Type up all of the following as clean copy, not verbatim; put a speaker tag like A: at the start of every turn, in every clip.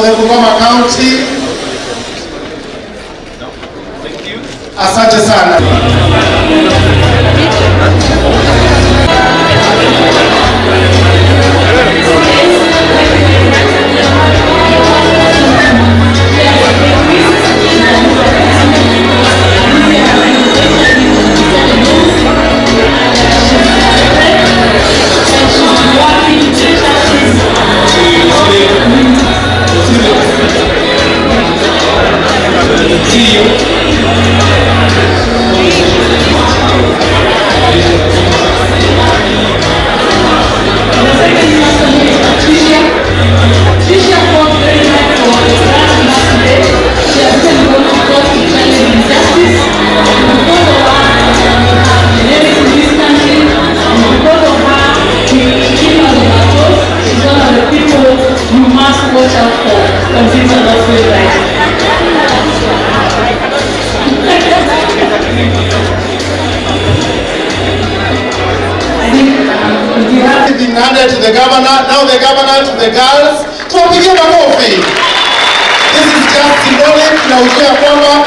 A: County. Asante sana. To the governor, now the governor to the girls. Tuwapigie makofi. This is just symbolic na ujua kwamba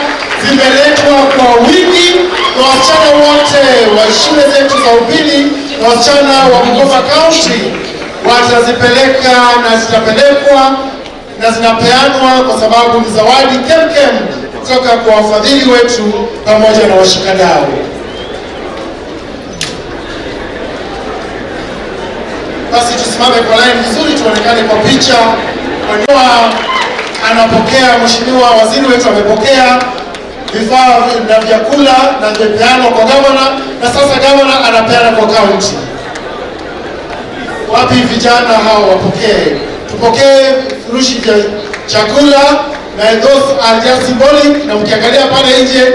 A: zimeletwa kwa wingi na wasichana wote wa shule zetu za upili na wasichana wa Bungoma County watazipeleka na zitapelekwa na zinapeanwa kwa sababu ni zawadi kemkem kutoka kwa wafadhili wetu pamoja na washikadau. Basi tusimame kwa line vizuri tuonekane kwa picha. Mheshimiwa anapokea, Mheshimiwa waziri wetu amepokea vifaa na vyakula na vimepeanwa kwa governor na sasa governor anapeana kwa county. Wapi vijana hao wapokee? Tupokee furushi vya chakula na those are just symbolic, na mkiangalia pale nje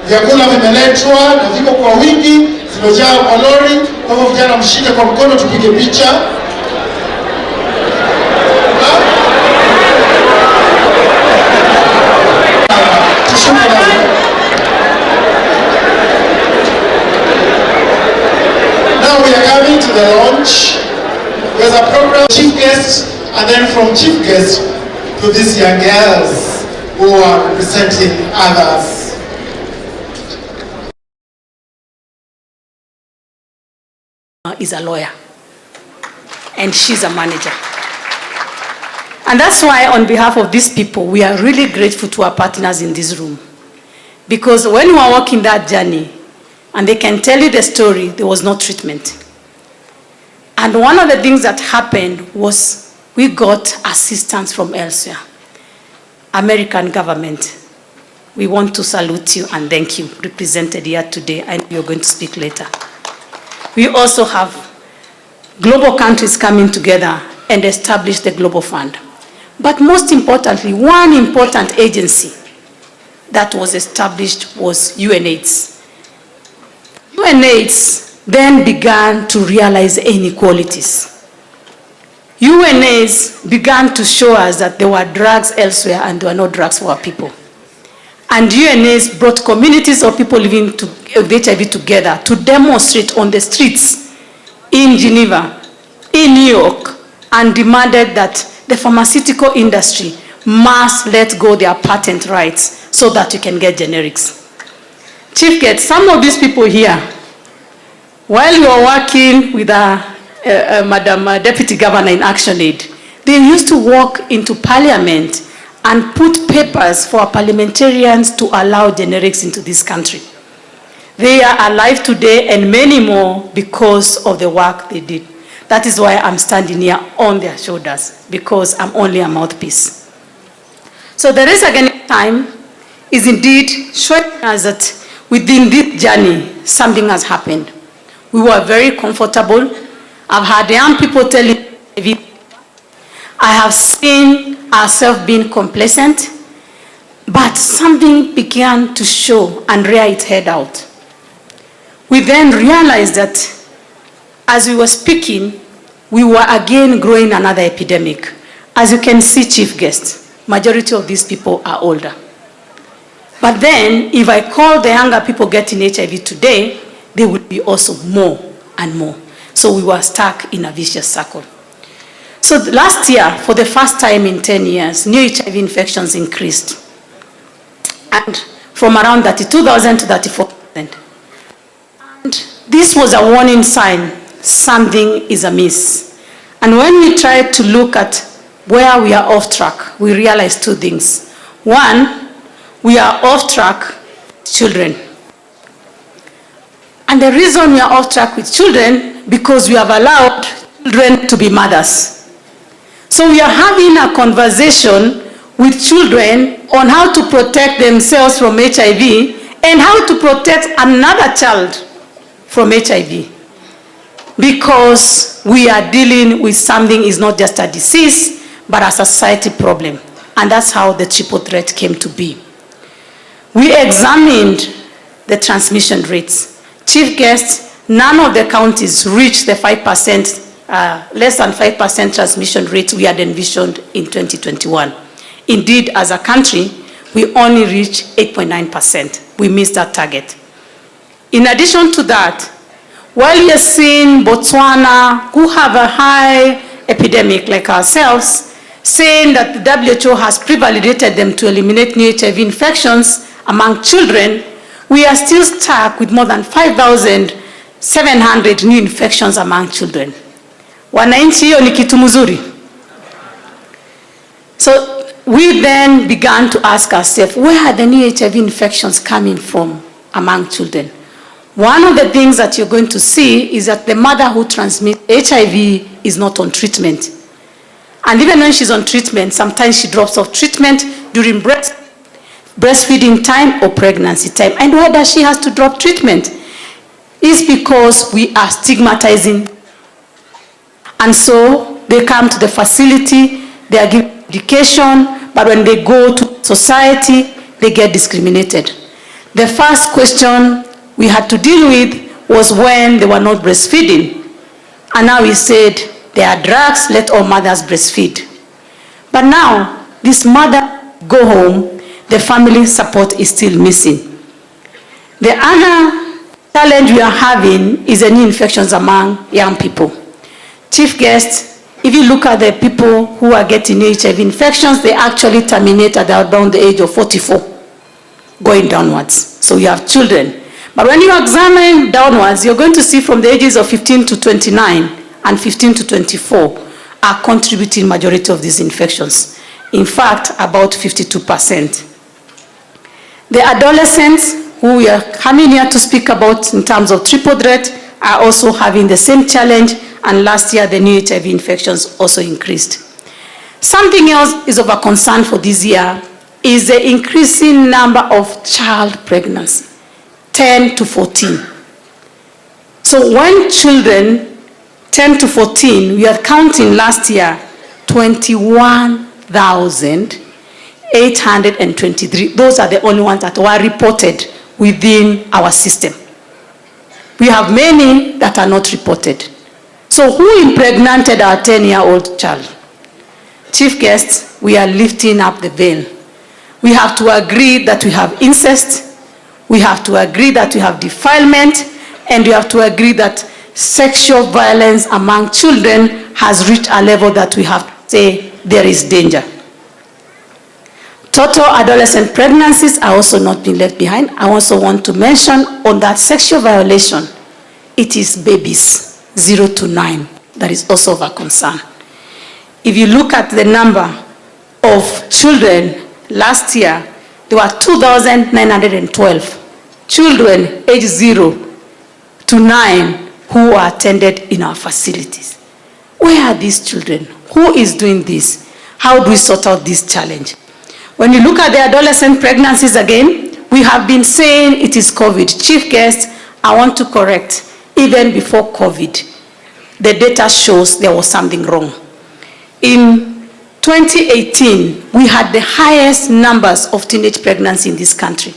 A: vyakula vimeletwa na viko kwa wingi, zimejaa kwa lori. Kwa hivyo vijana mshike kwa mkono tupige picha. Now we are coming to the launch. There's a program, chief guest, and then from chief guest to these young girls who are representing others.
B: Is a lawyer and she's a manager, and that's why on behalf of these people we are really grateful to our partners in this room, because when we are walking that journey and they can tell you the story, there was no treatment. And one of the things that happened was we got assistance from elsewhere. American government, we want to salute you and thank you, represented here today, and you're going to speak later. We also have global countries coming together and establish the Global Fund. But most importantly, one important agency that was established was UNAIDS. UNAIDS then began to realize inequalities. UNAIDS began to show us that there were drugs elsewhere and there were no drugs for our people. And UNAIDS brought communities of people living with HIV together to demonstrate on the streets in Geneva, in New York, and demanded that the pharmaceutical industry must let go their patent rights so that you can get generics. Chief Guest, some of these people here, while you are working with Madam Deputy Governor in ActionAid, they used to walk into Parliament and put papers for parliamentarians to allow generics into this country. They are alive today and many more because of the work they did. That is why I'm standing here on their shoulders, because I'm only a mouthpiece. So the race against time is indeed showing us that within this journey, something has happened. We were very comfortable. I've had young people telling me, I have seen ourselves being complacent, but something began to show and rear its head out. We then realized that as we were speaking, we were again growing another epidemic. As you can see, Chief Guest, majority of these people are older. But then, if I call the younger people getting HIV today, they would be also more and more. So we were stuck in a vicious circle. So last year, for the first time in 10 years, new HIV infections increased. And from around 32,000 to 34,000. And this was a warning sign, something is amiss. And when we tried to look at where we are off track, we realized two things. One, we are off track with children. And the reason we are off track with children, because we have allowed children to be mothers. So we are having a conversation with children on how to protect themselves from HIV and how to protect another child from HIV. Because we are dealing with something is not just a disease, but a society problem. And that's how the triple threat came to be. We examined the transmission rates. Chief guest, none of the counties reached the 5%, less than 5% transmission rate we had envisioned in 2021. Indeed, as a country, we only reached 8.9%. We missed that target. In addition to that, while we are seeing Botswana, who have a high epidemic like ourselves, saying that the WHO has pre-validated them to eliminate new HIV infections among children, we are still stuck with more than 5,700 new infections among children. Wananchi, hiyo ni kitu mzuri. So we then began to ask ourselves, where are the new HIV infections coming from among children? One of the things that you're going to see is that the mother who transmits HIV is not on treatment. And even when she's on treatment, sometimes she drops off treatment during breastfeeding time or pregnancy time. And why does she have to drop treatment? It's because we are stigmatizing. And so they come to the facility, they are given education, but when they go to society, they get discriminated. The first question we had to deal with was when they were not breastfeeding. And now we said, there are drugs, let all mothers breastfeed. But now, this mother go home, the family support is still missing. The other challenge we are having is the new infections among young people. Chief guest, if you look at the people who are getting HIV infections, they actually terminate at around the age of 44, going downwards. So you have children. But when you examine downwards, you're going to see from the ages of 15 to 29 and 15 to 24 are contributing majority of these infections. In fact, about 52%. The adolescents who we are coming here to speak about in terms of triple threat are also having the same challenge, and last year the new HIV infections also increased. Something else is of a concern for this year is the increasing number of child pregnancy, 10 to 14. So when children 10 to 14, we are counting last year 21,823. Those are the only ones that were reported within our system. We have many that are not reported. So who impregnated our 10-year-old child? Chief guest, we are lifting up the veil. We have to agree that we have incest, we have to agree that we have defilement, and we have to agree that sexual violence among children has reached a level that we have to say there is danger. Total adolescent pregnancies are also not being left behind. I also want to mention on that sexual violation, it is babies 0 to 9 that is also of a concern. If you look at the number of children last year, there were 2,912 children age 0 to 9 who are attended in our facilities. Where are these children? Who is doing this? How do we sort out this challenge? When you look at the adolescent pregnancies again, we have been saying it is COVID. Chief guest, I want to correct, even before COVID, the data shows there was something wrong. In 2018, we had the highest numbers of teenage pregnancy in this country,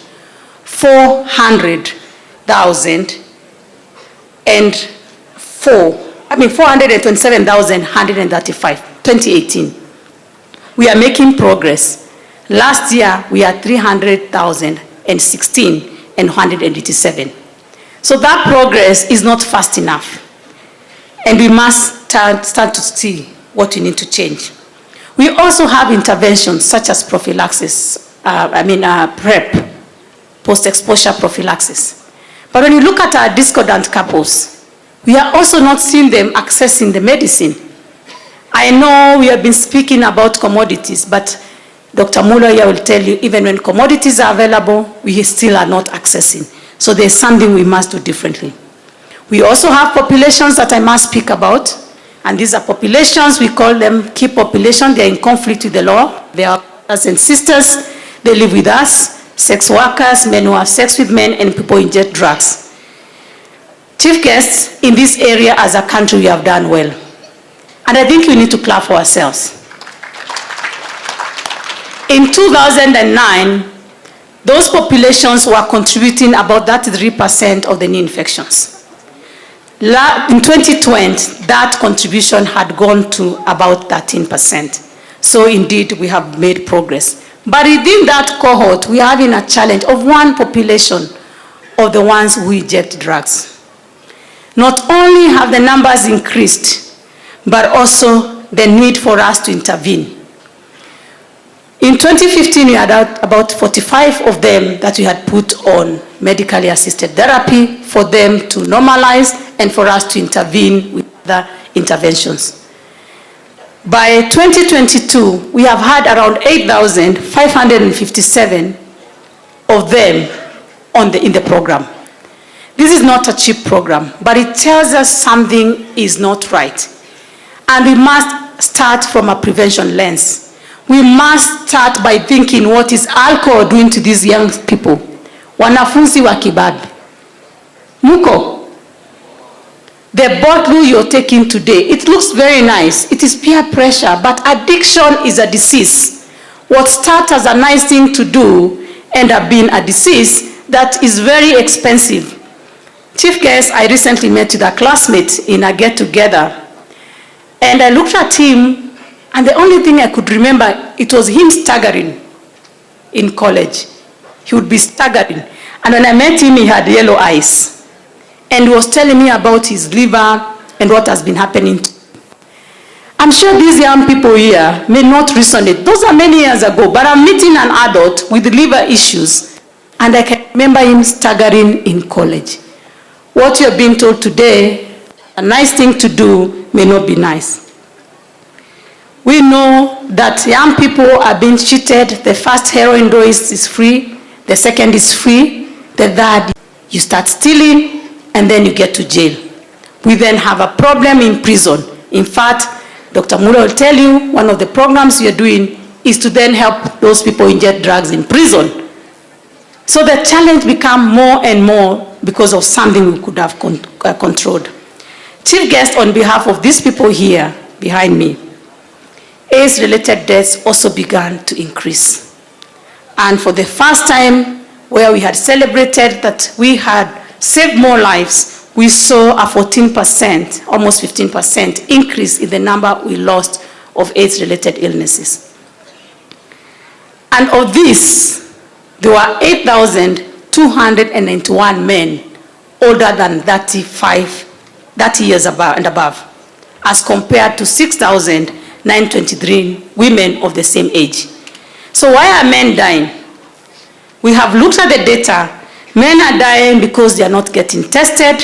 B: 427,135, 2018. We are making progress. Last year, we had 300,016 and 187. So that progress is not fast enough. And we must start to see what we need to change. We also have interventions such as prophylaxis, PrEP, post-exposure prophylaxis. But when you look at our discordant couples, we are also not seeing them accessing the medicine. I know we have been speaking about commodities, but Dr. Muller here will tell you, even when commodities are available, we still are not accessing. So there's something we must do differently. We also have populations that I must speak about, and these are populations, we call them key populations. They're in conflict with the law. They are brothers and sisters. They live with us, sex workers, men who have sex with men, and people who inject drugs. Chief guests, in this area as a country, we have done well. And I think we need to clap for ourselves. In 2009, those populations were contributing about 33% of the new infections. In 2020, that contribution had gone to about 13%. So indeed, we have made progress. But within that cohort, we are having a challenge of one population of the ones who inject drugs. Not only have the numbers increased, but also the need for us to intervene. In 2015, we had about 45 of them that we had put on medically assisted therapy for them to normalize and for us to intervene with other interventions. By 2022, we have had around 8,557 of them in the program. This is not a cheap program, but it tells us something is not right. And we must start from a prevention lens. We must start by thinking, what is alcohol doing to these young people? Wanafunzi wa kibabi. Muko, the bottle you're taking today, it looks very nice. It is peer pressure, but addiction is a disease. What starts as a nice thing to do ends up being a disease that is very expensive. Chief guest, I recently met with a classmate in a get-together, and I looked at him, and the only thing I could remember, it was him staggering in college. He would be staggering. And when I met him, he had yellow eyes. And he was telling me about his liver and what has been happening. I'm sure these young people here may not resonate. Those are many years ago, but I'm meeting an adult with liver issues, and I can remember him staggering in college. What you're being told today, a nice thing to do, may not be nice. We know that young people are being cheated. The first heroin dose is free. The second is free. The third, you start stealing, and then you get to jail. We then have a problem in prison. In fact, Dr. Mura will tell you, one of the programs you're doing is to then help those people inject drugs in prison. So the challenge becomes more and more because of something we could have controlled. Chief guest, on behalf of these people here behind me, AIDS-related deaths also began to increase. And for the first time, where we had celebrated that we had saved more lives, we saw a 14%, almost 15% increase in the number we lost of AIDS-related illnesses. And of this, there were 8,291 men older than 30 years and above, as compared to 6,923 women of the same age. So why are men dying? We have looked at the data. Men are dying because they are not getting tested,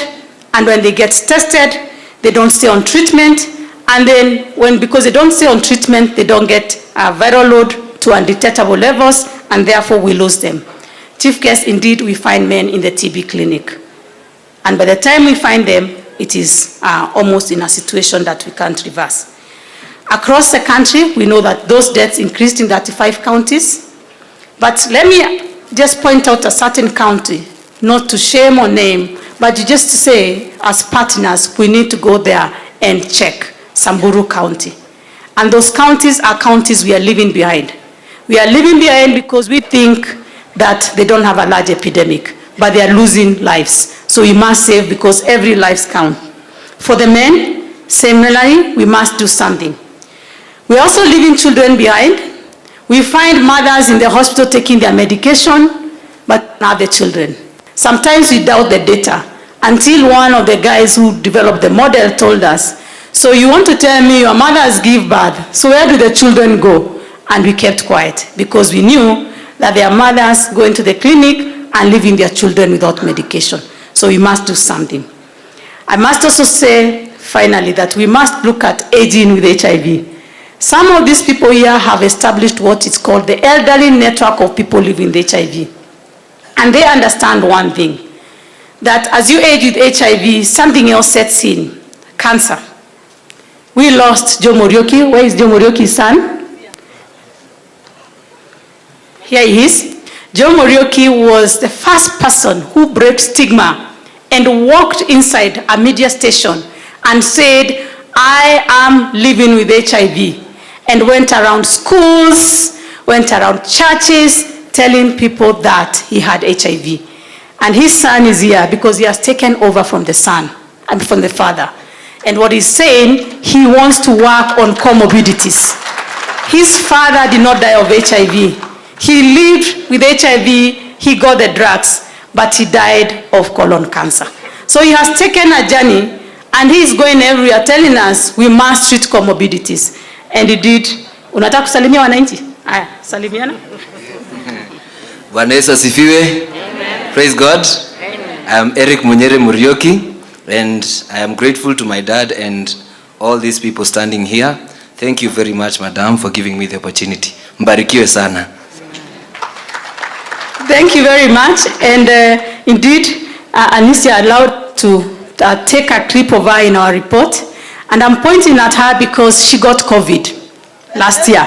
B: and when they get tested, they don't stay on treatment, and then because they don't stay on treatment, they don't get a viral load to undetectable levels, and therefore we lose them. Chief guest, indeed, we find men in the TB clinic. And by the time we find them, it is almost in a situation that we can't reverse. Across the country, we know that those deaths increased in 35 counties. But let me just point out a certain county, not to shame or name, but just to say, as partners, we need to go there and check Samburu County. And those counties are counties we are leaving behind. We are leaving behind because we think that they don't have a large epidemic, but they are losing lives. So we must save because every life counts. For the men, similarly, we must do something. We are also leaving children behind. We find mothers in the hospital taking their medication, but not the children. Sometimes we doubt the data until one of the guys who developed the model told us, So you want to tell me your mothers give birth, so where do the children go? And we kept quiet because we knew that their mothers go into the clinic and leaving their children without medication. So we must do something. I must also say, finally, that we must look at aging with HIV. Some of these people here have established what is called the elderly network of people living with HIV. And they understand one thing, that as you age with HIV, something else sets in, cancer. We lost Joe Morioki. Where is Joe Morioki's son? Here he is. Joe Morioki was the first person who broke stigma and walked inside a media station and said, I am living with HIV, and went around schools, went around churches, telling people that he had HIV. And his son is here because he has taken over from the son, and from the father. And what he's saying, he wants to work on comorbidities. His father did not die of HIV. He lived with HIV, he got the drugs, but he died of colon cancer. So he has taken a journey, and he is going everywhere telling us we must treat comorbidities. And he did. Unataka kusalimia wananchi? Aya, salimiana.
C: Bwana Yesu asifiwe. Praise God. Amen. I am Eric Munyere Murioki, and I am grateful to my dad and all these people standing here. Thank you very much, madam, for giving me the opportunity. Mbarikiwe sana.
B: Thank you very much. And indeed, Anicia allowed to take a clip of her in our report. And I'm pointing at her because she got COVID last year.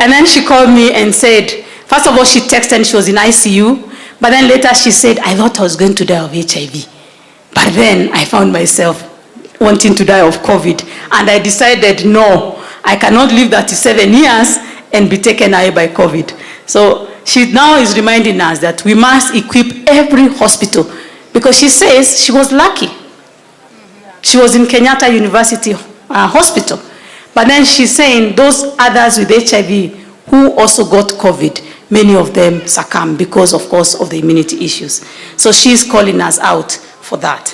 B: And then she called me and said, first of all, she texted and she was in ICU. But then later she said, I thought I was going to die of HIV. But then I found myself wanting to die of COVID. And I decided, no, I cannot live 37 years and be taken away by COVID. So she now is reminding us that we must equip every hospital, because she says she was lucky. She was in Kenyatta University Hospital. But then she's saying those others with HIV who also got COVID, many of them succumbed because, of course, of the immunity issues. So she's calling us out for that.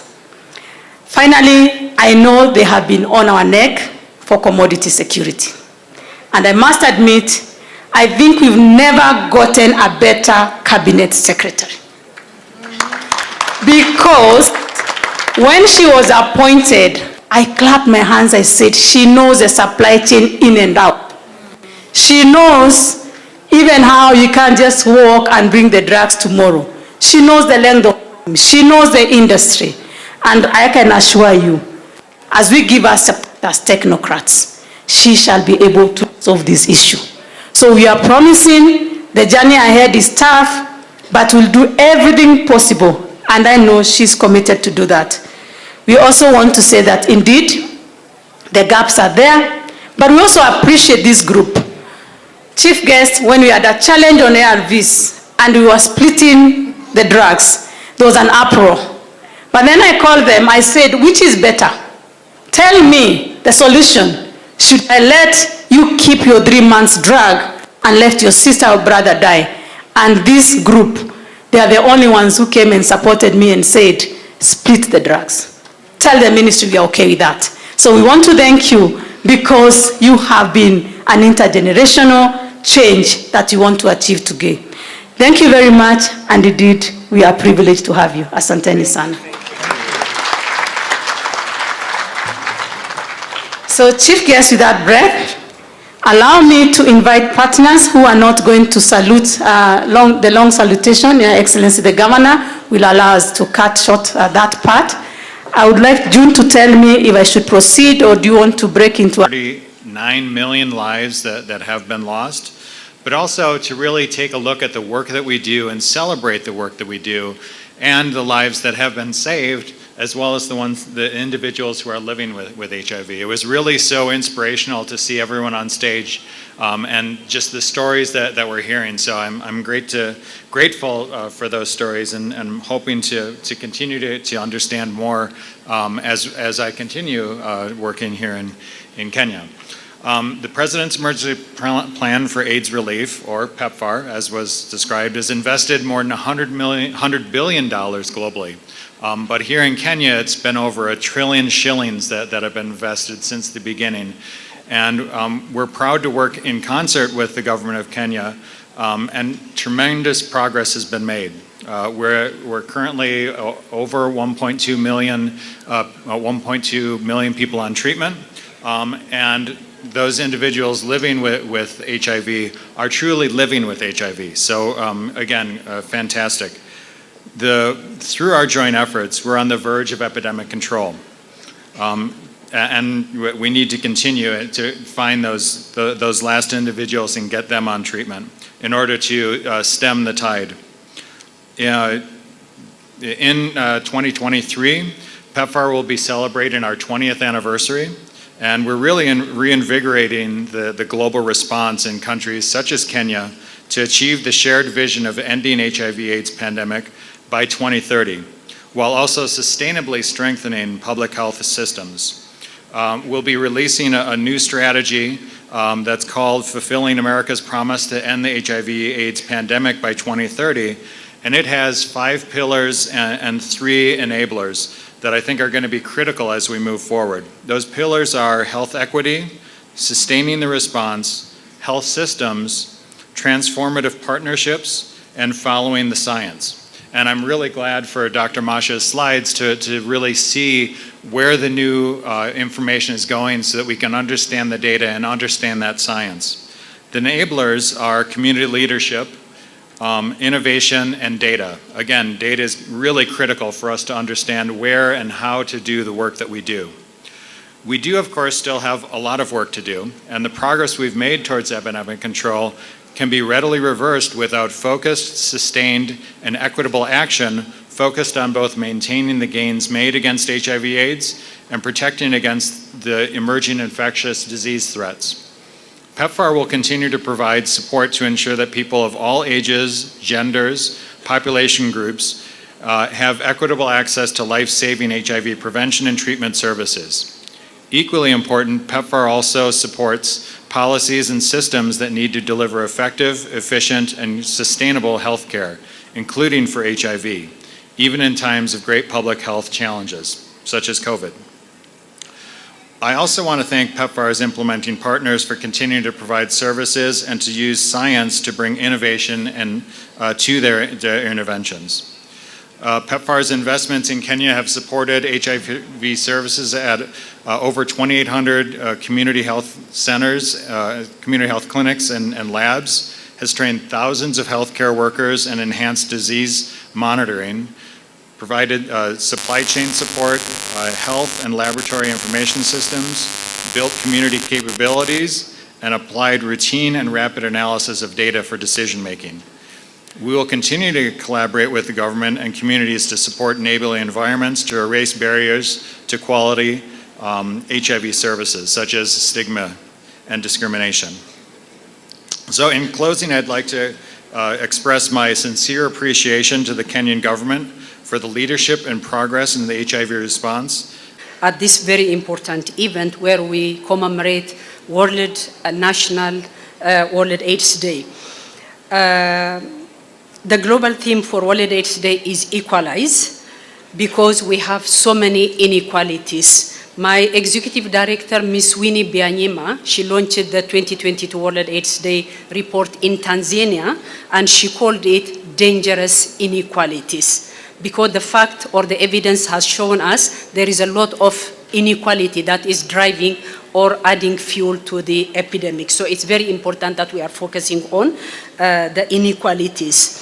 B: Finally, I know they have been on our neck for commodity security. And I must admit, I think we've never gotten a better cabinet secretary. Because when she was appointed, I clapped my hands, I said, she knows the supply chain in and out. She knows even how you can't just walk and bring the drugs tomorrow. She knows the length of time. She knows the industry. And I can assure you, as we give us as technocrats, she shall be able to solve this issue. So we are promising the journey ahead is tough, but we'll do everything possible. And I know she's committed to do that. We also want to say that indeed, the gaps are there, but we also appreciate this group. Chief guest, when we had a challenge on ARVs and we were splitting the drugs, there was an uproar. But then I called them, I said, which is better? Tell me the solution. Should I let you keep your 3 months drug and let your sister or brother die? And this group, they are the only ones who came and supported me and said, split the drugs. Tell the ministry we are okay with that. So we want to thank you because you have been an intergenerational change that you want to achieve today. Thank you very much, and indeed, we are privileged to have you. Asanteni sana. So, Chief Guest, with that breath, allow me to invite partners who are not going to salute the long salutation. Your Excellency, the Governor will allow us to cut short that part. I would like June to tell me if I should proceed, or do you want to break into
D: 39 million lives that have been lost, but also to really take a look at the work that we do and celebrate the work that we do and the lives that have been saved, as well as the individuals who are living with HIV. It was really so inspirational to see everyone on stage and just the stories that we're hearing. So I'm grateful for those stories, and hoping to continue to understand more as I continue working here in Kenya. The President's Emergency Plan for AIDS Relief, or PEPFAR, as was described, has invested more than $100 billion globally. But here in Kenya, it's been over $1 trillion shillings that have been invested since the beginning. And we're proud to work in concert with the government of Kenya, and tremendous progress has been made. We're currently over 1.2 million people on treatment, and those individuals living with HIV are truly living with HIV. So again, fantastic. Through our joint efforts, we're on the verge of epidemic control. And we need to continue to find those last individuals and get them on treatment in order to stem the tide. In 2023, PEPFAR will be celebrating our 20th anniversary. And we're really reinvigorating the global response in countries such as Kenya to achieve the shared vision of ending HIV/AIDS pandemic by 2030, while also sustainably strengthening public health systems. We'll be releasing a new strategy that's called Fulfilling America's Promise to End the HIV/AIDS Pandemic by 2030, and it has 5 pillars and 3 enablers that I think are going to be critical as we move forward. Those pillars are health equity, sustaining the response, health systems, transformative partnerships, and following the science. And I'm really glad for Dr. Masha's slides to really see where the new information is going so that we can understand the data and understand that science. The enablers are community leadership, innovation, and data. Again, data is really critical for us to understand where and how to do the work that we do. We do, of course, still have a lot of work to do, and the progress we've made towards epidemic control can be readily reversed without focused, sustained, and equitable action focused on both maintaining the gains made against HIV/AIDS and protecting against the emerging infectious disease threats. PEPFAR will continue to provide support to ensure that people of all ages, genders, population groups have equitable access to life-saving HIV prevention and treatment services. Equally important, PEPFAR also supports policies and systems that need to deliver effective, efficient, and sustainable health care, including for HIV, even in times of great public health challenges, such as COVID. I also want to thank PEPFAR's implementing partners for continuing to provide services and to use science to bring innovation to their interventions. PEPFAR's investments in Kenya have supported HIV services at over 2,800 community health centers, community health clinics and labs, has trained thousands of healthcare workers and enhanced disease monitoring, provided supply chain support, health and laboratory information systems, built community capabilities, and applied routine and rapid analysis of data for decision making. We will continue to collaborate with the government and communities to support enabling environments to erase barriers to quality HIV services, such as stigma and discrimination. So in closing, I'd like to express my sincere appreciation to the Kenyan government for the leadership and progress in the HIV response.
E: At this very important event where we commemorate World AIDS Day. The global theme for World AIDS Day is equalize, because we have so many inequalities. My executive director, Ms. Winnie Byanyima, she launched the 2022 World AIDS Day report in Tanzania, and she called it Dangerous Inequalities, because the fact or the evidence has shown us there is a lot of inequality that is driving or adding fuel to the epidemic. So it's very important that we are focusing on the inequalities.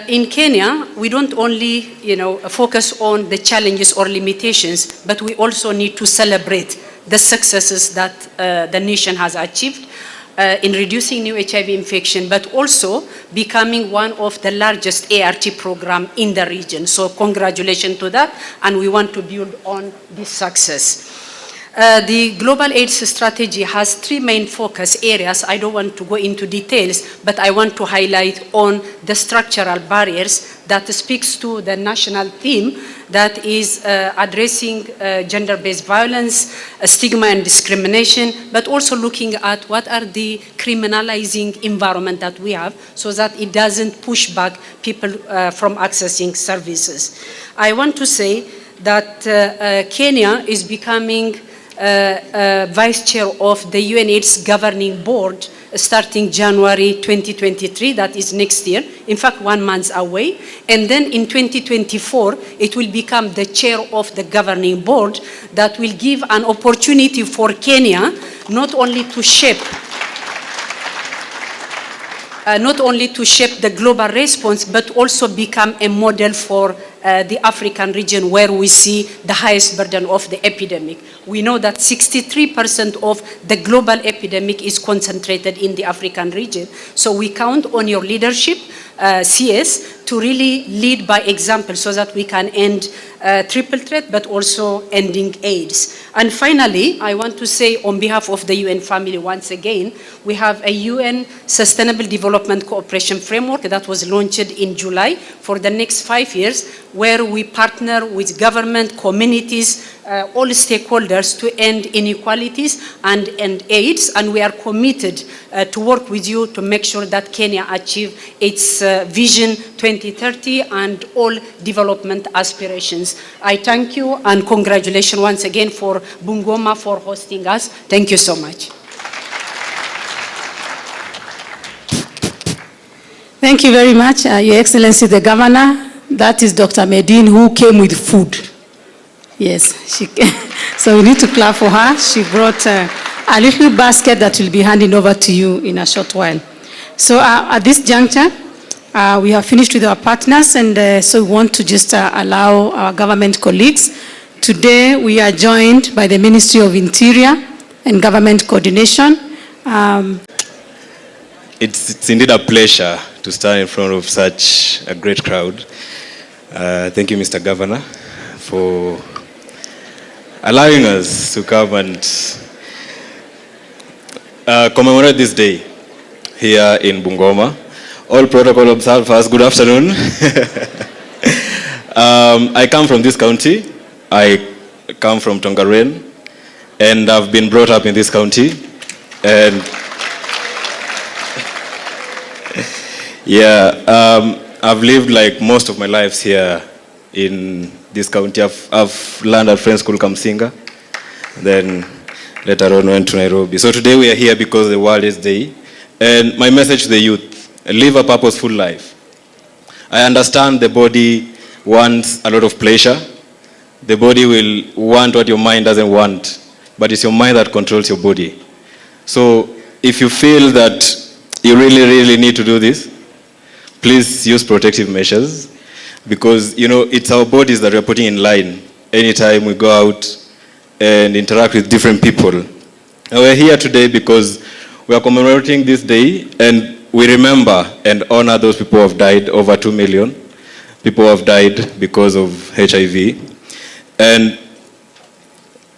E: In Kenya, we don't only focus on the challenges or limitations, but we also need to celebrate the successes that the nation has achieved in reducing new HIV infection, but also becoming one of the largest ART program in the region. So congratulations to that, and we want to build on this success. The Global AIDS Strategy has 3 main focus areas. I don't want to go into details, but I want to highlight on the structural barriers that speaks to the national theme that is addressing gender-based violence, stigma and discrimination, but also looking at what are the criminalizing environment that we have so that it doesn't push back people from accessing services. I want to say that Kenya is becoming vice chair of the UNAIDS governing board starting January 2023, that is next year, in fact 1 month away. And then in 2024, it will become the chair of the governing board that will give an opportunity for Kenya not only to shape the global response, but also become a model for the African region where we see the highest burden of the epidemic. We know that 63% of the global epidemic is concentrated in the African region. So we count on your leadership, CS, to really lead by example so that we can end triple threat, but also ending AIDS. And finally, I want to say on behalf of the UN family once again, we have a UN Sustainable Development Cooperation Framework that was launched in July for the next 5 years, where we partner with government, communities, all stakeholders to end inequalities and end AIDS, and we are committed to work with you to make sure that Kenya achieve its Vision 2030 and all development aspirations. I thank you and congratulations once again for Bungoma for hosting us. Thank you so much.
B: Thank you very much, Your Excellency the Governor. That is Dr. Medine, who came with food. Yes, so we need to clap for her. She brought a little basket that will be handing over to you in a short while. So at this juncture, we have finished with our partners, and so we want to just allow our government colleagues. Today, we are joined by the Ministry of Interior and Government Coordination.
F: It's indeed a pleasure to stand in front of such a great crowd. Thank you, Mr. Governor, for allowing us to come and commemorate this day here in Bungoma. All protocol observed first. Good afternoon. I come from this county. I come from Tongaren, and I've been brought up in this county. And yeah, I've lived like most of my lives here in this county. I've learned at Friends School Kamsinga, then later on went to Nairobi. So today we are here because the World AIDS Day, and my message to the youth: live a purposeful life. I understand the body wants a lot of pleasure. The body will want what your mind doesn't want, but it's your mind that controls your body. So if you feel that you really need to do this, please use protective measures, because it's our bodies that we're putting in line anytime we go out and interact with different people. And we're here today because we are commemorating this day, and we remember and honor those people who have died. Over 2 million people have died because of HIV. And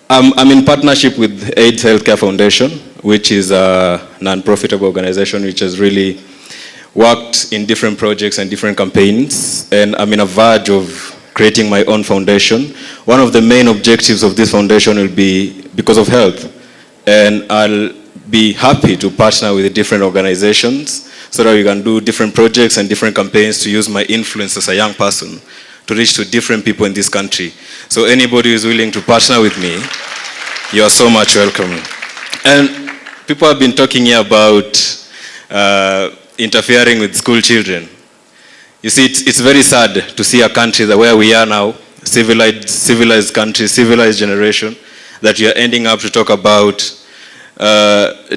F: I'm in partnership with AIDS Healthcare Foundation, which is a non-profitable organization which has really worked in different projects and different campaigns. And I'm in a verge of creating my own foundation. One of the main objectives of this foundation will be because of health. And I'll be happy to partner with different organizations so that we can do different projects and different campaigns to use my influence as a young person to reach to different people in this country. So anybody who is willing to partner with me, you are so much welcome. And people have been talking here about interfering with school children. You see, it's very sad to see a country that where we are now, civilized country, civilized generation, that you are ending up to talk about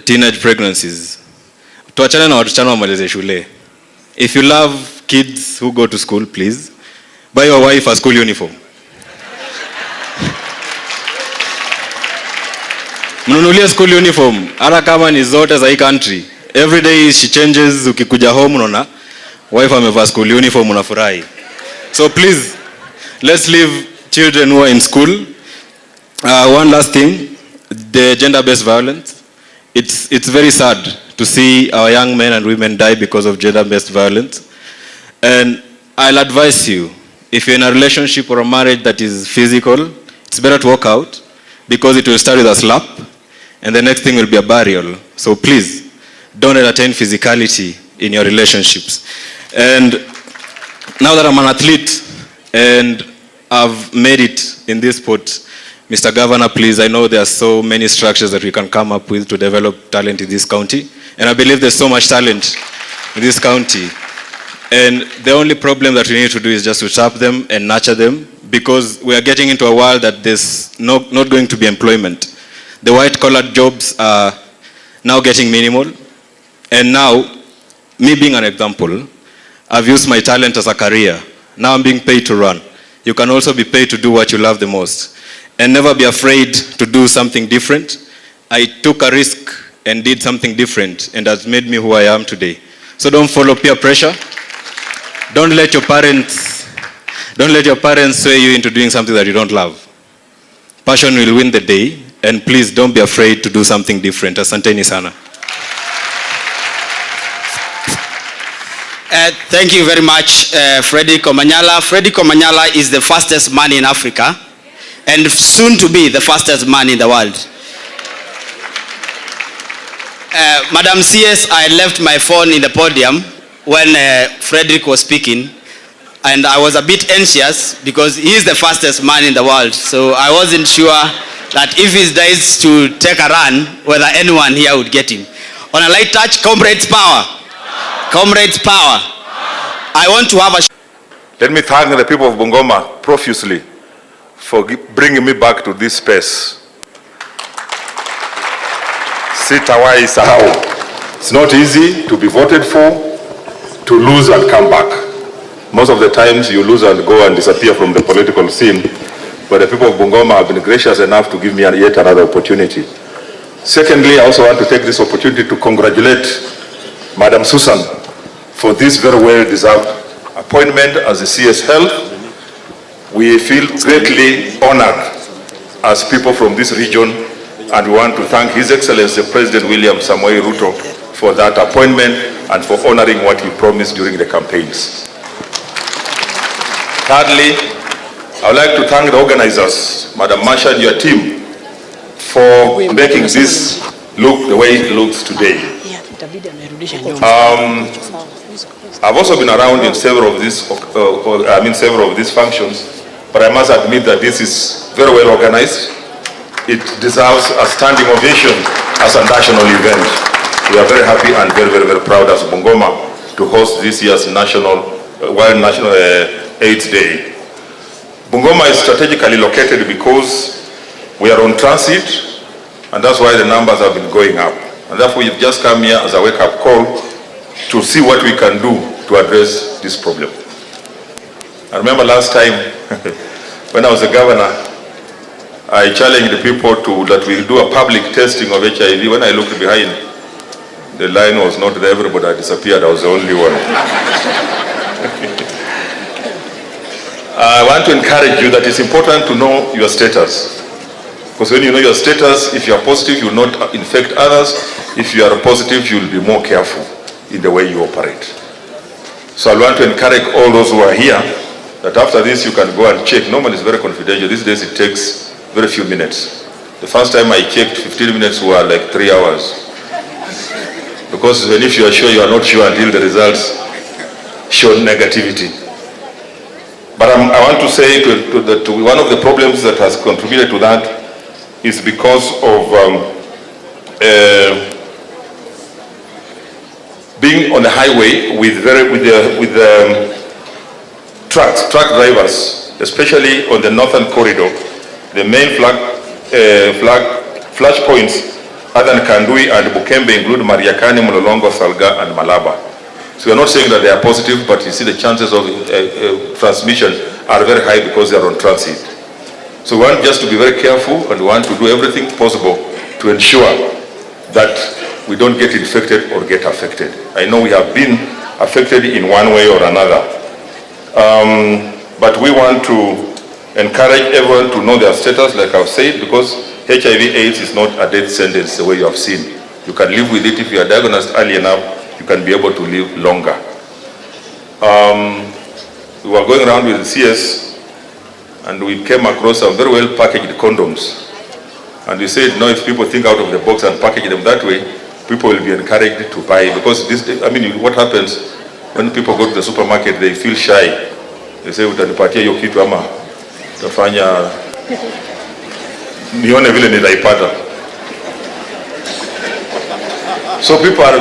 F: teenage pregnancies. Tuachane na wasichana wamalize shule. If you love kids who go to school, please buy your wife a school uniform. Mnunulie school uniform, hata kama ni zote za hii country. Every day she changes, ukikuja home unaona wife amevaa school uniform, unafurahi. So please, let's leave children who are in school. One last thing, the gender-based violence. It's very sad to see our young men and women die because of gender-based violence. And I'll advise you, if you're in a relationship or a marriage that is physical, it's better to walk out because it will start with a slap and the next thing will be a burial. So please, don't entertain physicality in your relationships. And now that I'm an athlete and I've made it in this sport, Mr. Governor, please, I know there are so many structures that we can come up with to develop talent in this county. And I believe there's so much talent in this county. And the only problem that we need to do is just to tap them and nurture them, because we are getting into a world that there's not going to be employment. The white-collar jobs are now getting minimal. And now, me being an example, I've used my talent as a career. Now I'm being paid to run. You can also be paid to do what you love the most. And never be afraid to do something different. I took a risk and did something different, and that's made me who I am today. So don't follow peer pressure. Don't let your parents sway you into doing something that you don't love. Passion will win the day, and please don't be afraid to do something different. Asanteni sana.
G: Thank you very much, Freddy Komanyala. Freddy Komanyala is the fastest man in Africa and soon to be the fastest man in the world. Madam CS, I left my phone in the podium when Frederick was speaking, and I was a bit anxious because he is the fastest man in the world. So I wasn't sure that if he decides to take a run, whether anyone here would get him. On a light touch, comrades power. Comrades power. I want to have a...
H: Let me thank the people of Bungoma profusely for bringing me back to this space. Sitawahi sahau. It's not easy to be voted for, to lose and come back. Most of the times you lose and go and disappear from the political scene, but the people of Bungoma have been gracious enough to give me yet another opportunity. Secondly, I also want to take this opportunity to congratulate Madam Susan for this very well-deserved appointment as the CS Health. We feel greatly honored as people from this region, and we want to thank His Excellency President William Samoei Ruto for that appointment and for honoring what he promised during the campaigns. Thirdly, I would like to thank the organizers, Madam Masha and your team, for making this look the way it looks today. I've also been around in several of these functions, but I must admit that this is very well organized. It deserves a standing ovation as a national event. We are very happy and very, very, very proud as Bungoma to host this year's World National AIDS Day. Bungoma is strategically located because we are on transit, and that's why the numbers have been going up. And therefore, we've just come here as a wake-up call to see what we can do to address this problem. I remember last time when I was a governor, I challenged the people that we do a public testing of HIV. When I looked behind, the line was not there, everybody had disappeared, I was the only one. I want to encourage you that it's important to know your status. Because when you know your status, if you are positive, you will not infect others. If you are positive, you will be more careful in the way you operate. So I want to encourage all those who are here that after this you can go and check. Normally it's very confidential. These days it takes very few minutes. The first time I checked, 15 minutes were like 3 hours. Because even if you are sure, you are not sure until the results show negativity. But I want to say to one of the problems that has contributed to that is because of being on the highway with truck drivers, especially on the northern corridor. The main flash points other than Kandui and Mutembei include Mariakani, Mlolongo, Salga, and Malaba. So we are not saying that they are positive, but you see the chances of transmission are very high because they are on transit. So we want just to be very careful, and we want to do everything possible to ensure that we don't get infected or get affected. I know we have been affected in one way or another, but we want to encourage everyone to know their status, like I've said, because HIV/AIDS is not a death sentence the way you have seen. You can live with it if you are diagnosed early enough. You can be able to live longer. We were going around with the CS, and we came across some very well packaged condoms. And we said, no, if people think out of the box and package them that way, people will be encouraged to buy. Because this, I mean, what happens when people go to the supermarket, they feel shy. They say, utanipatia hiyo kitu ama utafanya nione vile nitaipata. So people are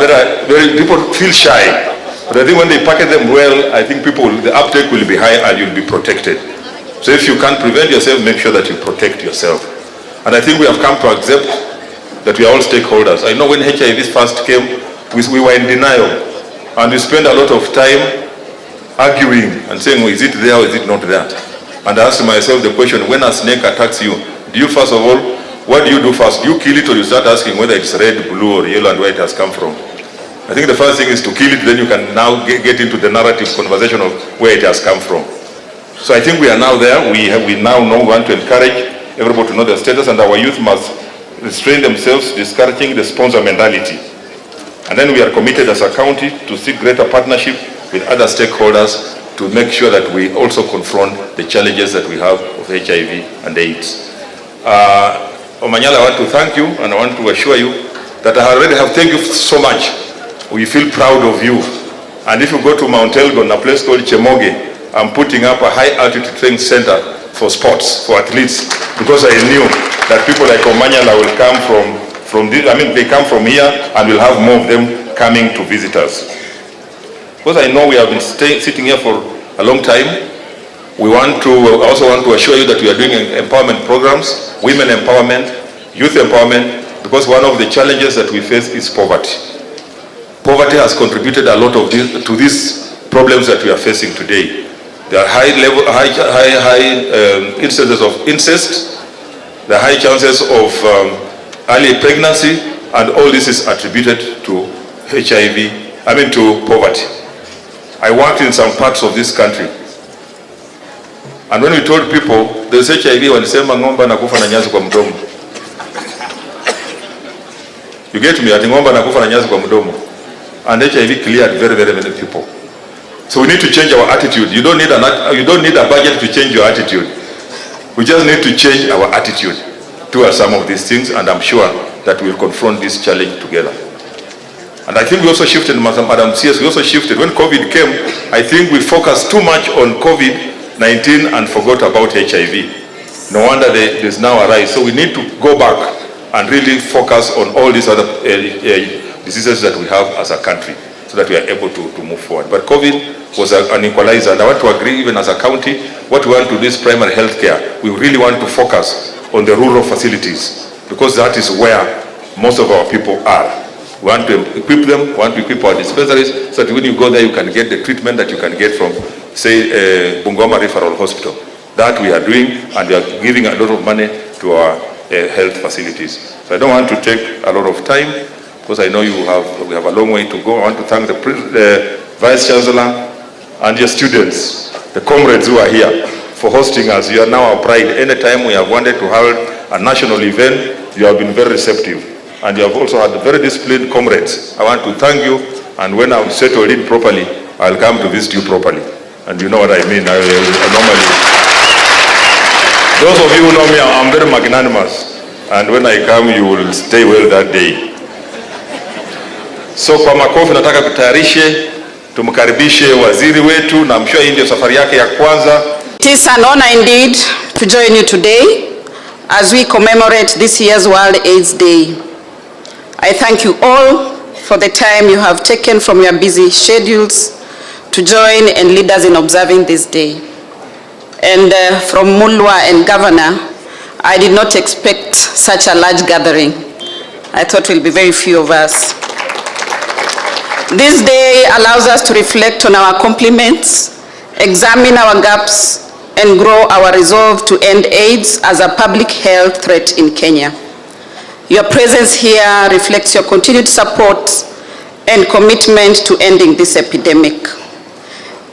H: people feel shy. But I think when they package them well, I think the uptake will be high and you'll be protected. So if you can't prevent yourself, make sure that you protect yourself. And I think we have come to accept that we are all stakeholders. I know when HIV first came, we were in denial. And we spent a lot of time arguing and saying, well, is it there or is it not there? And I asked myself the question, when a snake attacks you, do you first of all, what do you do first? Do you kill it or you start asking whether it's red, blue or yellow and where it has come from? I think the first thing is to kill it, then you can now get into the narrative conversation of where it has come from. So I think we are now there. We now want to encourage everybody to know their status, and our youth must restrain themselves, discouraging the sponsor mentality. And then we are committed as a county to seek greater partnership with other stakeholders to make sure that we also confront the challenges that we have of HIV and AIDS. Omanyala, I want to thank you and I want to assure you that I already have thank you so much. We feel proud of you. And if you go to Mount Elgon, a place called Chemoge, I'm putting up a high altitude training center for sports, for athletes, because I knew that people like Omanyala will come from this, I mean, they come from here and we'll have more of them coming to visit us. Because I know we have been sitting here for a long time. I also want to assure you that we are doing empowerment programs, women empowerment, youth empowerment, because one of the challenges that we face is poverty. Poverty has contributed a lot to these problems that we are facing today. There are high instances of incest, the high chances of early pregnancy, and all this is attributed to to poverty. I worked in some parts of this country, and when we told people there's HIV, walisema ng'ombe anakufa na nyasi kwa mdomo. You get me? Ati ng'ombe anakufa na nyasi kwa mdomo. And HIV cleared very, very many people. So we need to change our attitude. You don't need a budget to change your attitude. We just need to change our attitude towards some of these things, and I'm sure that we'll confront this challenge together. And I think we also shifted, Madam CS, we also shifted. When COVID came, I think we focused too much on COVID-19 and forgot about HIV. No wonder there's now a rise. So we need to go back and really focus on all these other diseases that we have as a country, so that we are able to move forward. But COVID was an equalizer, and I want to agree, even as a county, what we want to do is primary health care. We really want to focus on the rural facilities, because that is where most of our people are. We want to equip them, we want to equip our dispensaries, so that when you go there, you can get the treatment that you can get from, say, Bungoma Referral Hospital. That we are doing, and we are giving a lot of money to our health facilities. So I don't want to take a lot of time, because I know we have a long way to go. I want to thank the Vice Chancellor and your students, the comrades who are here, for hosting us. You are now our pride. Anytime we have wanted to hold a national event, you have been very receptive. And you have also had very disciplined comrades. I want to thank you, and when I'm settled in properly, I'll come to visit you properly. And you know what I mean. I normally, those of you who know me, I'm very magnanimous. And when I come, you will stay well that day. So kwa makofi nataka tutayarishe, tumkaribishe waziri wetu, na I'm sure hii ndio safari yake ya kwanza.
I: It is an honor indeed to join you today as we commemorate this year's World AIDS Day. I thank you all for the time you have taken from your busy schedules to join and lead us in observing this day. And from Mulwa and Governor, I did not expect such a large gathering. I thought it will be very few of us. This day allows us to reflect on our accomplishments, examine our gaps, and grow our resolve to end AIDS as a public health threat in Kenya. Your presence here reflects your continued support and commitment to ending this epidemic.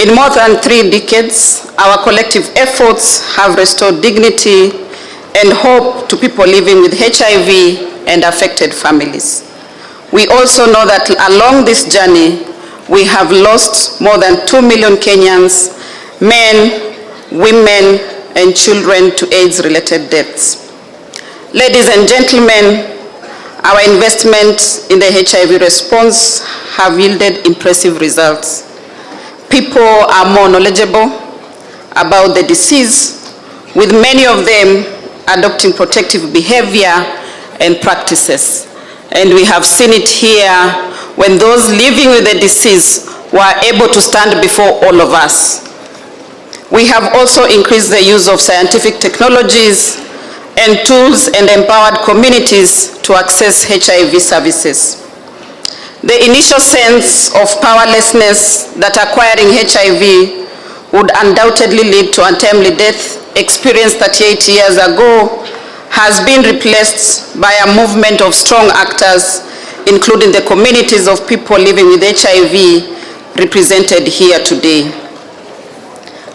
I: In more than 3 decades, our collective efforts have restored dignity and hope to people living with HIV and affected families. We also know that along this journey, we have lost more than 2 million Kenyans, men, women, and children to AIDS-related deaths. Ladies and gentlemen, our investments in the HIV response have yielded impressive results. People are more knowledgeable about the disease, with many of them adopting protective behavior and practices. And we have seen it here when those living with the disease were able to stand before all of us. We have also increased the use of scientific technologies and tools and empowered communities to access HIV services. The initial sense of powerlessness that acquiring HIV would undoubtedly lead to untimely death experienced 38 years ago has been replaced by a movement of strong actors, including the communities of people living with HIV represented here today.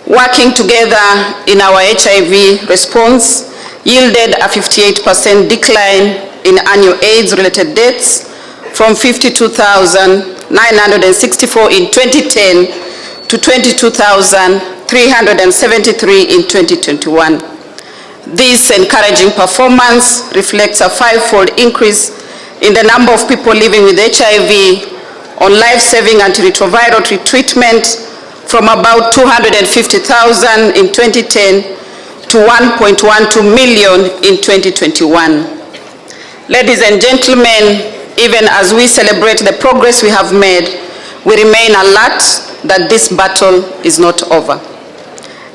I: Working together in our HIV response yielded a 58% decline in annual AIDS-related deaths from 52,964 in 2010 to 22,373 in 2021. This encouraging performance reflects a five-fold increase in the number of people living with HIV on life-saving antiretroviral treatment from about 250,000 in 2010 to 1.12 million in 2021. Ladies and gentlemen, even as we celebrate the progress we have made, we remain alert that this battle is not over.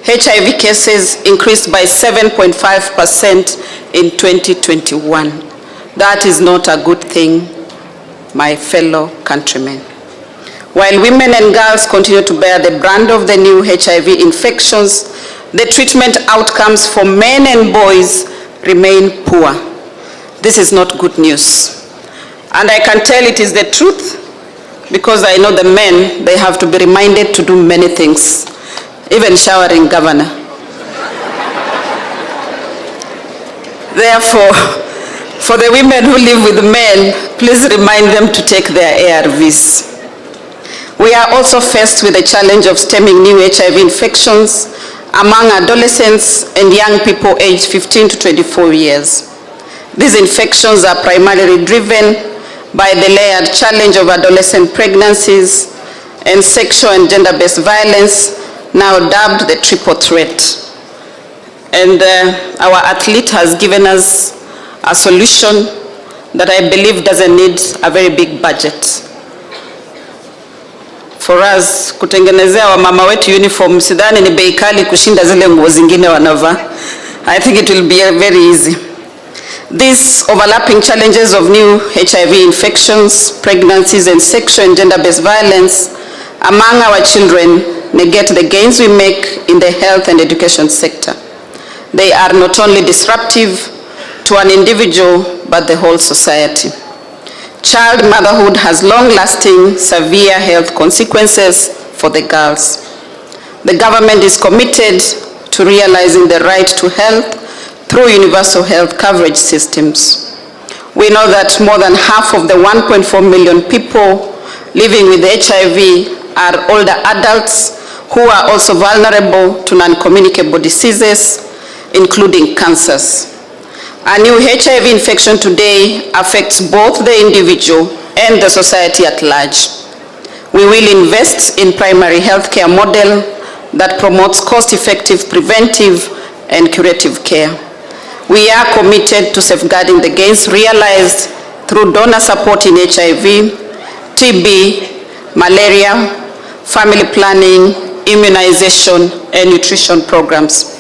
I: HIV cases increased by 7.5% in 2021. That is not a good thing, my fellow countrymen. While women and girls continue to bear the brunt of the new HIV infections, the treatment outcomes for men and boys remain poor. This is not good news. And I can tell it is the truth because I know the men, they have to be reminded to do many things, even showering, Governor. Therefore, for the women who live with men, please remind them to take their ARVs. We are also faced with the challenge of stemming new HIV infections among adolescents and young people aged 15 to 24 years. These infections are primarily driven by the layered challenge of adolescent pregnancies and sexual and gender-based violence, now dubbed the triple threat. And our athlete has given us a solution that I believe doesn't need a very big budget. For us, kutengenezea wamama wetu uniform, sidhani ni bei kali kushinda zile nguo zingine wanavaa. I think it will be very easy. These overlapping challenges of new HIV infections, pregnancies, and sexual and gender-based violence among our children negate the gains we make in the health and education sector. They are not only disruptive to an individual, but the whole society. Child motherhood has long-lasting, severe health consequences for the girls. The government is committed to realizing the right to health through universal health coverage systems. We know that more than half of the 1.4 million people living with HIV are older adults who are also vulnerable to non-communicable diseases, including cancers. A new HIV infection today affects both the individual and the society at large. We will invest in primary healthcare model that promotes cost-effective preventive and curative care. We are committed to safeguarding the gains realized through donor support in HIV, TB, malaria, family planning, immunization, and nutrition programs.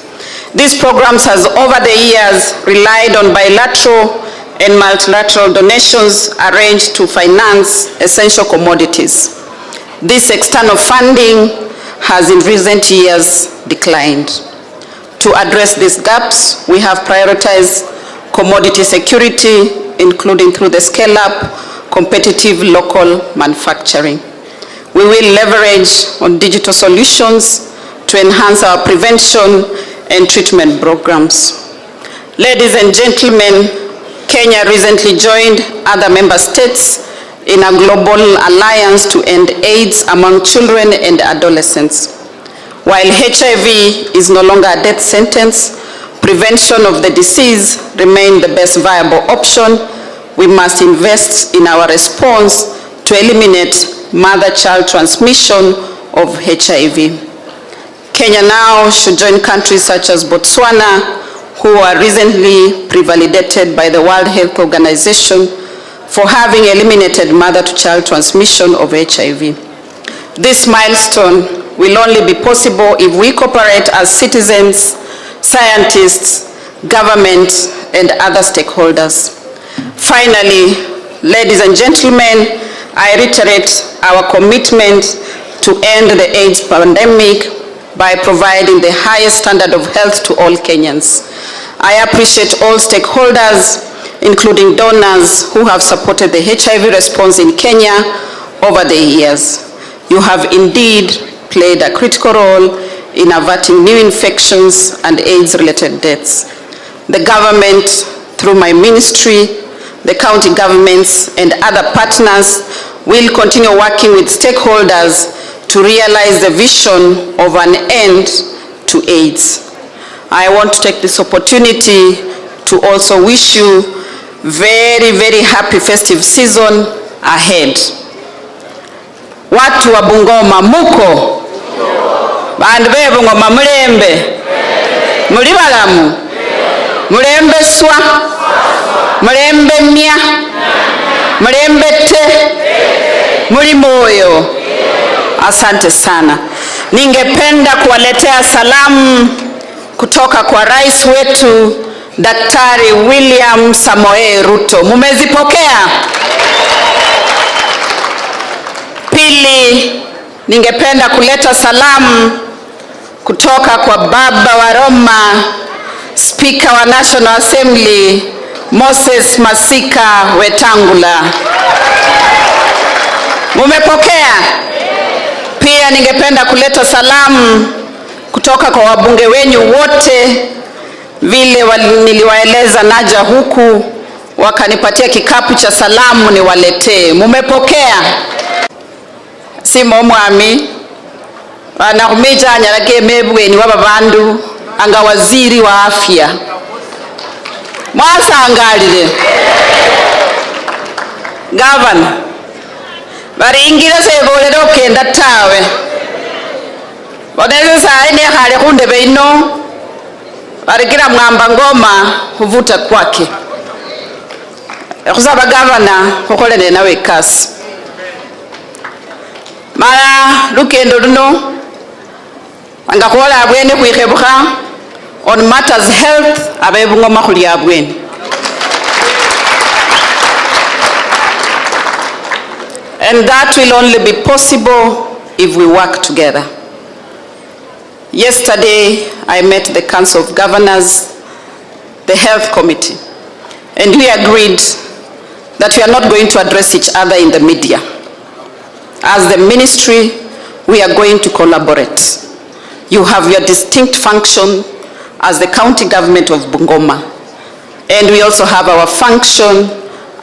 I: These programs has over the years relied on bilateral and multilateral donations arranged to finance essential commodities. This external funding has in recent years declined. To address these gaps, we have prioritized commodity security, including through the scale-up competitive local manufacturing. We will leverage on digital solutions to enhance our prevention and treatment programs. Ladies and gentlemen, Kenya recently joined other member states in a global alliance to end AIDS among children and adolescents. While HIV is no longer a death sentence, prevention of the disease remains the best viable option. We must invest in our response to eliminate mother-child transmission of HIV. Kenya now should join countries such as Botswana, who are recently pre-validated by the World Health Organization for having eliminated mother-to-child transmission of HIV. This milestone will only be possible if we cooperate as citizens, scientists, government, and other stakeholders. Finally, ladies and gentlemen, I reiterate our commitment to end the AIDS pandemic by providing the highest standard of health to all Kenyans. I appreciate all stakeholders, including donors who have supported the HIV response in Kenya over the years. You have indeed played a critical role in averting new infections and AIDS-related deaths. The government, through my ministry, the county governments, and other partners will continue working with stakeholders to realize the vision of an end to AIDS. I want to take this opportunity to also wish you very, very happy festive season ahead. Watu wa Bungoma muko? Bandu be Bungoma mulembe? Muli balamu? Mulembe swa? Mulembe mya? Mulembe te? Muli moyo? Asante sana. Ningependa kuwaletea salamu kutoka kwa rais wetu Daktari William Samoei Ruto. Mumezipokea? Pili, ningependa kuleta salamu kutoka kwa baba wa Roma, Speaker wa National Assembly, Moses Masika Wetangula. Mumepokea? Pia ningependa kuleta salamu kutoka kwa wabunge wenyu wote, vile niliwaeleza naja huku, wakanipatia kikapu cha salamu niwaletee. Mumepokea? Simo mwami, wanakumija nyarake mebweni waba bandu, anga waziri wa afya. Mwasa angalile. Governor, bari ingira sebole dokenda tawe. Wadeze saa ine khale khundebe ino, barikira mwamba ngoma huvuta kwake. Khusaba governor khukholene nawe kasi. Mara lukendo luno angakhola abwene khwikhebukha on matters health abebungoma khuli abwene. And that will only be possible if we work together. Yesterday, I met the Council of Governors, the Health Committee, and we agreed that we are not going to address each other in the media. As the ministry, we are going to collaborate. You have your distinct function as the county government of Bungoma, and we also have our function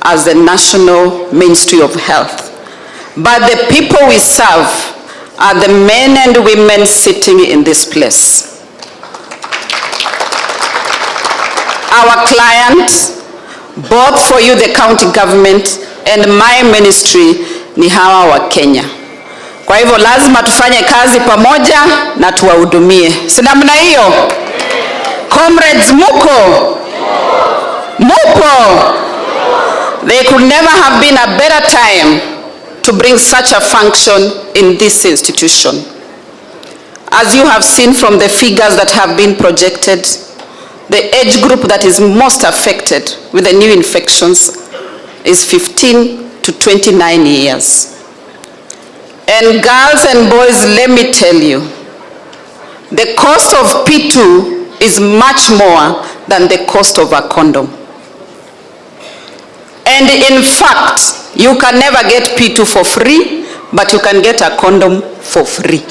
I: as the National Ministry of Health. But the people we serve are the men and women sitting in this place. Our clients, both for you, the county government, and my ministry, ni hawa wa Kenya. Kwa hivyo lazima tufanye kazi pamoja na tuwahudumie. Si namna hiyo? Comrades muko? Mupo? There could never have been a better time to bring such a function in this institution. As you have seen from the figures that have been projected, the age group that is most affected with the new infections is 15 to 29 years. And girls and boys, let me tell you, the cost of P2 is much more than the cost of a condom. And in fact, you can never get P2 for free, but you can get a condom for free.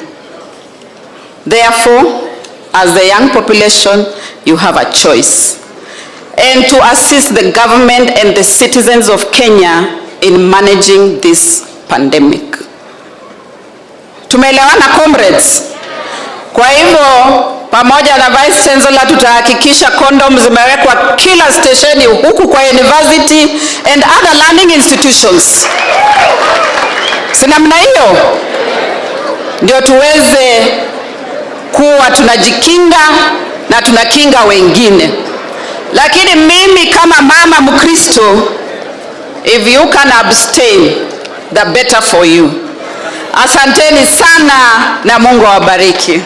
I: Therefore, as the young population, you have a choice. and to assist the government and the citizens of Kenya in managing this pandemic. Tumeelewana comrades? Kwa hivyo pamoja na Vice Chancellor tutahakikisha condom zimewekwa kila stesheni huku kwa university and other learning institutions. Si namna hiyo ndio tuweze kuwa tunajikinga na tunakinga wengine. Lakini mimi kama mama Mkristo, if you can abstain, the better for you. Asanteni sana na Mungu awabariki.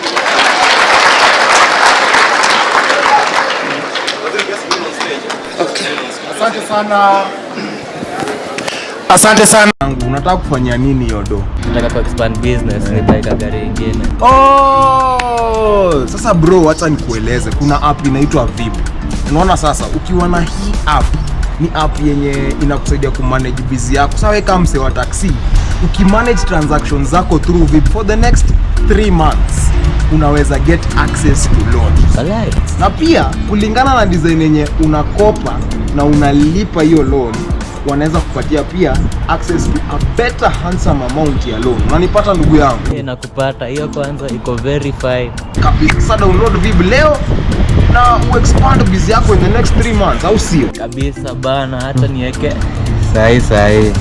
A: Asante sana. Asante sana. Unataka kufanya nini yodo?
J: Nataka ku expand business, nitaweka gari nyingine.
A: Oh, sasa bro, acha nikueleze. Kuna app inaitwa VIP. Unaona sasa, ukiwa na hii app, ni app yenye inakusaidia kumanage busy yako. Sasa wewe kama mse wa taxi, ukimanage transactions zako through VIP for the next 3 months, unaweza get access to loan. Na pia kulingana na design yenye unakopa na unalipa hiyo loan, wanaweza kupatia pia access to a better handsome amount ya loan. Unanipata ndugu yangu?
J: Nakupata. Hiyo kwanza iko verified.
A: Kabisa, download VIP leo na expand business yako in the next 3 months, au sio?
J: Kabisa bana, hata niweke sahi.